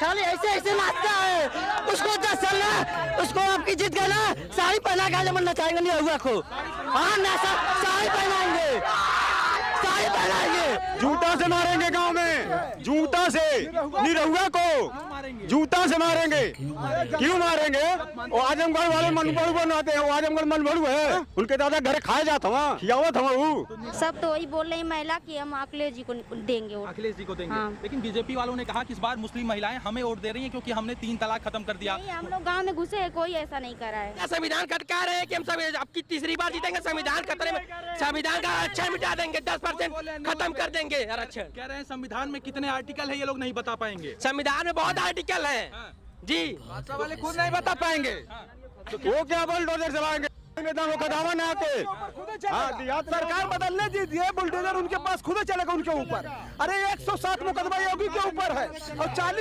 खाली ऐसे ऐसे नाचता है। उसको 10 साल ना, उसको आपकी जीत गए ना, साड़ी पहना के जब नचाएंगे नहीं हुआ को। हाँ नशा साड़ी पहनाएंगे, साड़ी पहनाएंगे। जूता से मारेंगे गांव में, जूता से निरहुआ को जूता से मारेंगे। क्यों मारेंगे? वो आजमगढ़ वाले मनभड़ू बनाते हैं, वो आजमगढ़ मनभड़ू है, उनके दादा घर खाए जाता हुआ खियावत हुआ। सब तो वही बोल रहे हैं महिला की हम अखिलेश जी को देंगे वोट। अखिलेश जी को देंगे। हाँ। लेकिन बीजेपी वालों ने कहा कि इस बार मुस्लिम महिलाएं हमें वोट दे रही हैं क्योंकि हमने 3 तलाक खत्म कर दिया। नहीं, हम लोग गांव में घुसे हैं, कोई ऐसा नहीं करा है। संविधान का कह रहे हैं कि हम सब आपकी तीसरी बार जीतेंगे, संविधान खतरे में, संविधान का आरक्षण मिटा देंगे, 10% खत्म कर देंगे आरक्षण। कह रहे हैं संविधान में कितने आर्टिकल है ये लोग नहीं बता पाएंगे। संविधान में बहुत आर्टिकल है जी, भाजपा वाले खुद नहीं बता पाएंगे तो वो क्या बुलडोजर चलाएंगे? वो कदावा न आते। सरकार बदलने दीजिए, बुलडोजर उनके पास खुद चलेगा उनके ऊपर। अरे 107 मुकदमा योगी के ऊपर है और 40